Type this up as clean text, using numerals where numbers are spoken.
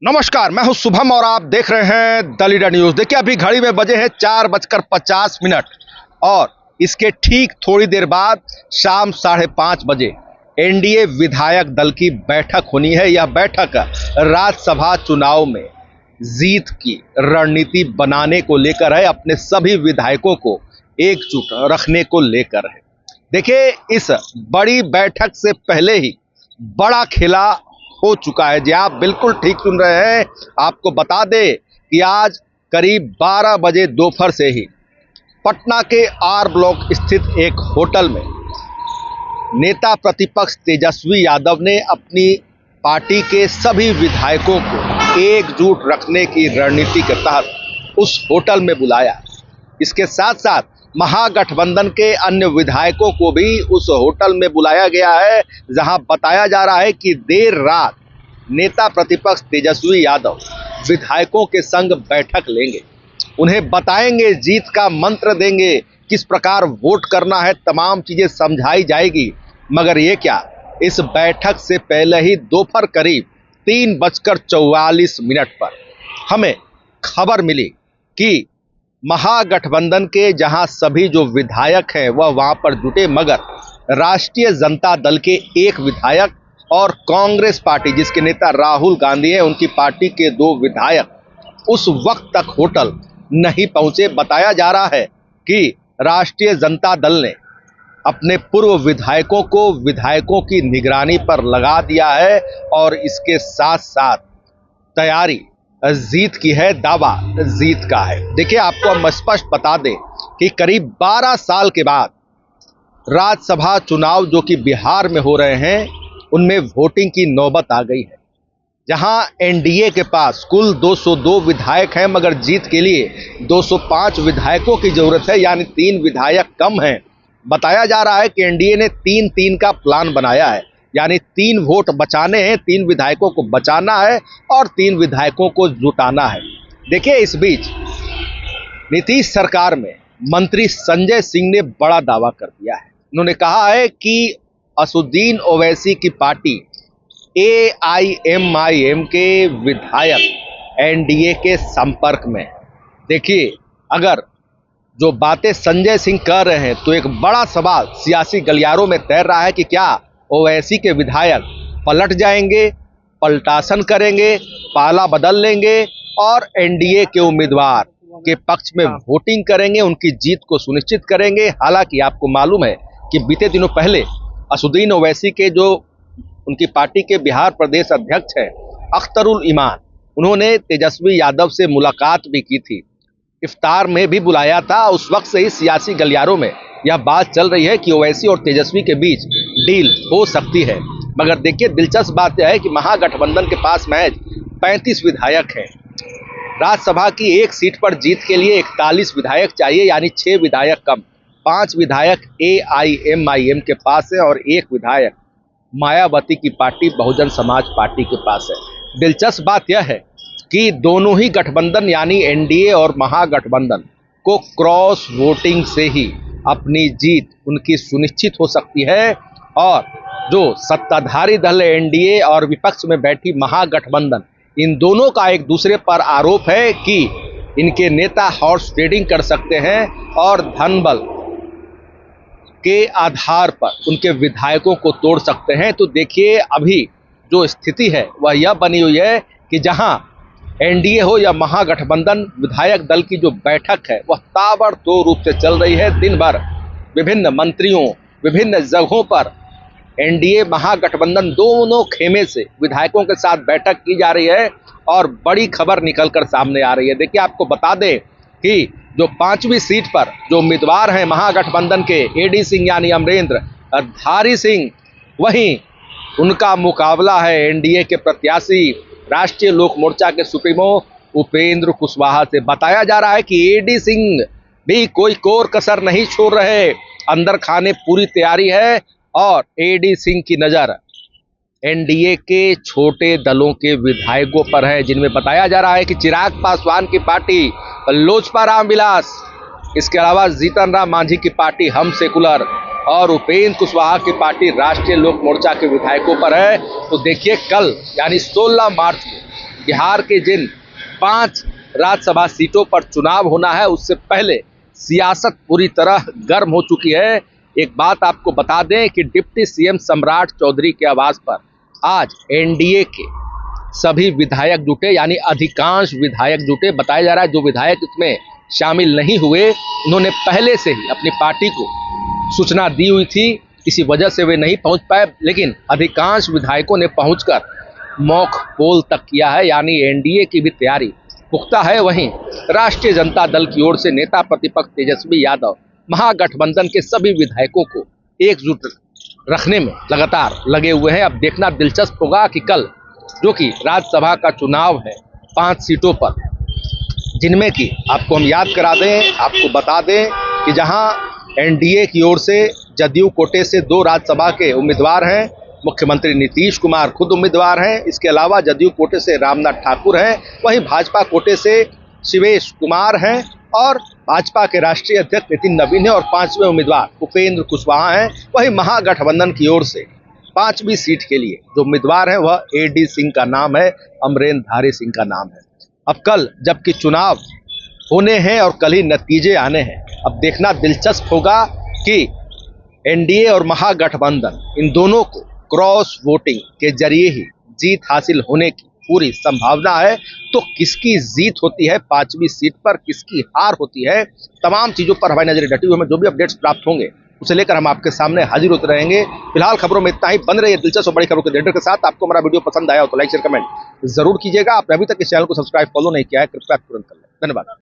नमस्कार, मैं हूं शुभम और आप देख रहे हैं द लीडर न्यूज। देखिए, अभी घड़ी में बजे हैं 4:50 और इसके ठीक थोड़ी देर बाद शाम 5:30 एनडीए विधायक दल की बैठक होनी है। यह बैठक राज्यसभा चुनाव में जीत की रणनीति बनाने को लेकर है, अपने सभी विधायकों को एकजुट रखने को लेकर है। देखिए, इस बड़ी बैठक से पहले ही बड़ा खेला हो चुका है। जी, आप बिल्कुल ठीक सुन रहे हैं। आपको बता दें कि आज करीब 12 बजे दोपहर से ही पटना के आर ब्लॉक स्थित एक होटल में नेता प्रतिपक्ष तेजस्वी यादव ने अपनी पार्टी के सभी विधायकों को एकजुट रखने की रणनीति के तहत उस होटल में बुलाया। इसके साथ साथ महागठबंधन के अन्य विधायकों को भी उस होटल में बुलाया गया है, जहां बताया जा रहा है कि देर रात नेता प्रतिपक्ष तेजस्वी यादव विधायकों के संग बैठक लेंगे, उन्हें बताएंगे, जीत का मंत्र देंगे, किस प्रकार वोट करना है, तमाम चीजें समझाई जाएगी। मगर ये क्या, इस बैठक से पहले ही दोपहर करीब 3:44 पर हमें खबर मिली कि महागठबंधन के जहां सभी जो विधायक हैं वह वहां पर जुटे, मगर राष्ट्रीय जनता दल के एक विधायक और कांग्रेस पार्टी जिसके नेता राहुल गांधी हैं, उनकी पार्टी के 2 विधायक उस वक्त तक होटल नहीं पहुंचे। बताया जा रहा है कि राष्ट्रीय जनता दल ने अपने पूर्व विधायकों को विधायकों की निगरानी पर लगा दिया है और इसके साथ साथ तैयारी जीत की है, दावा जीत का है। देखिए, आपको हम स्पष्ट बता दें कि करीब 12 साल के बाद राज्यसभा चुनाव जो कि बिहार में हो रहे हैं, उनमें वोटिंग की नौबत आ गई है। जहां एनडीए के पास कुल 202 विधायक हैं, मगर जीत के लिए 205 विधायकों की जरूरत है, यानी 3 विधायक कम हैं। बताया जा रहा है कि एनडीए ने 3-3 का प्लान बनाया है, यानी 3 वोट बचाने हैं, 3 विधायकों को बचाना है और 3 विधायकों को जुटाना है। देखिए, इस बीच नीतीश सरकार में मंत्री संजय सिंह ने बड़ा दावा कर दिया है। उन्होंने कहा है कि असदुद्दीन ओवैसी की पार्टी एआईएमआईएम के विधायक एनडीए के संपर्क में। देखिए, अगर जो बातें संजय सिंह कर रहे हैं तो एक बड़ा सवाल सियासी गलियारों में तैर रहा है कि क्या ओवैसी के विधायक पलट जाएंगे, पलटासन करेंगे, पाला बदल लेंगे और एनडीए के उम्मीदवार के पक्ष में वोटिंग करेंगे, उनकी जीत को सुनिश्चित करेंगे। हालांकि आपको मालूम है कि बीते दिनों पहले असदुद्दीन ओवैसी के जो उनकी पार्टी के बिहार प्रदेश अध्यक्ष हैं अख्तरुल ईमान, उन्होंने तेजस्वी यादव से मुलाकात भी की थी, इफ्तार में भी बुलाया था। उस वक्त से ही सियासी गलियारों में यह बात चल रही है कि ओवैसी और तेजस्वी के बीच डील हो सकती है। मगर देखिए, दिलचस्प बात यह है कि महागठबंधन के पास महज 35 विधायक हैं। राज्यसभा की एक सीट पर जीत के लिए 41 विधायक चाहिए, यानी 6 विधायक कम। 5 विधायक एआईएमआईएम के पास है और 1 विधायक मायावती की पार्टी बहुजन समाज पार्टी के पास है। दिलचस्प बात यह है कि दोनों ही गठबंधन यानी एनडीए और महागठबंधन को क्रॉस वोटिंग से ही अपनी जीत उनकी सुनिश्चित हो सकती है। और जो सत्ताधारी दल एनडीए और विपक्ष में बैठी महागठबंधन, इन दोनों का एक दूसरे पर आरोप है कि इनके नेता हॉर्स ट्रेडिंग कर सकते हैं और धन बल के आधार पर उनके विधायकों को तोड़ सकते हैं। तो देखिए, अभी जो स्थिति है वह यह बनी हुई है कि जहां एनडीए हो या महागठबंधन, विधायक दल की जो बैठक है वह ताबड़तोड़ रूप से चल रही है। दिन भर विभिन्न मंत्रियों, विभिन्न जगहों पर एनडीए महागठबंधन दोनों खेमे से विधायकों के साथ बैठक की जा रही है और बड़ी खबर निकलकर सामने आ रही है। देखिए, आपको बता दें कि जो 5वीं सीट पर जो उम्मीदवार हैं महागठबंधन के एडी सिंह यानी अमरेंद्र धारी सिंह, वहीं उनका मुकाबला है एनडीए के प्रत्याशी राष्ट्रीय लोक मोर्चा के सुप्रीमो उपेंद्र कुशवाहा से। बताया जा रहा है कि एडी सिंह भी कोई कोर कसर नहीं छोड़ रहे, अंदर खाने पूरी तैयारी है और एडी सिंह की नजर एनडीए के छोटे दलों के विधायकों पर है, जिनमें बताया जा रहा है कि चिराग पासवान की पार्टी लोजपा रामविलास, इसके अलावा जीतन राम मांझी की पार्टी हम सेकुलर और उपेंद्र कुशवाहा की पार्टी राष्ट्रीय लोक मोर्चा के विधायकों पर है। तो देखिए, कल यानी 16 मार्च को बिहार के जिन 5 राज्यसभा सीटों पर चुनाव होना है उससे पहले सियासत पूरी तरह गर्म हो चुकी है। एक बात आपको बता दें कि डिप्टी सीएम सम्राट चौधरी के आवास पर आज एनडीए के सभी विधायक जुटे, यानी अधिकांश विधायक जुटे। बताया जा रहा है जो विधायक इसमें शामिल नहीं हुए उन्होंने पहले से ही अपनी पार्टी को सूचना दी हुई थी, किसी वजह से वे नहीं पहुंच पाए, लेकिन अधिकांश विधायकों ने पहुंचकर मॉक पोल तक किया है, यानी एनडीए की भी तैयारी पुख्ता है। वहीं राष्ट्रीय जनता दल की ओर से नेता प्रतिपक्ष तेजस्वी यादव महागठबंधन के सभी विधायकों को एकजुट रखने में लगातार लगे हुए हैं। अब देखना दिलचस्प होगा कि कल जो कि राज्यसभा का चुनाव है 5 सीटों पर, जिनमें कि आपको हम याद करा दें, आपको बता दें कि जहां एनडीए की ओर से जदयू कोटे से 2 राज्यसभा के उम्मीदवार हैं, मुख्यमंत्री नीतीश कुमार खुद उम्मीदवार हैं। इसके अलावा जदयू कोटे से रामनाथ ठाकुर हैं, वहीं भाजपा कोटे से शिवेश कुमार हैं और भाजपा के राष्ट्रीय अध्यक्ष नितिन नवीन है और 5वें उम्मीदवार उपेंद्र कुशवाहा हैं। वहीं महागठबंधन की ओर से 5वीं सीट के लिए जो उम्मीदवार हैं वह एडी सिंह का नाम है, अमरेंद्रधारी सिंह का नाम है। अब कल जबकि चुनाव होने हैं और कल ही नतीजे आने हैं, अब देखना दिलचस्प होगा कि एनडीए और महागठबंधन इन दोनों को क्रॉस वोटिंग के जरिए ही जीत हासिल होने की पूरी संभावना है। तो किसकी जीत होती है 5वीं सीट पर, किसकी हार होती है, तमाम चीजों पर हमारी नजरें डटी हुई। हमें जो भी अपडेट्स प्राप्त होंगे उसे लेकर हम आपके सामने हाजिर होते रहेंगे। फिलहाल खबरों में इतना ही। बन रही है दिलचस्प और बड़ी खबरों के अपडेट के साथ। आपको हमारा वीडियो पसंद आया हो तो लाइक शेयर कमेंट जरूर कीजिएगा। आपने अभी तक इस चैनल को सब्सक्राइब फॉलो नहीं किया है, कृपया तुरंत कर लें। धन्यवाद।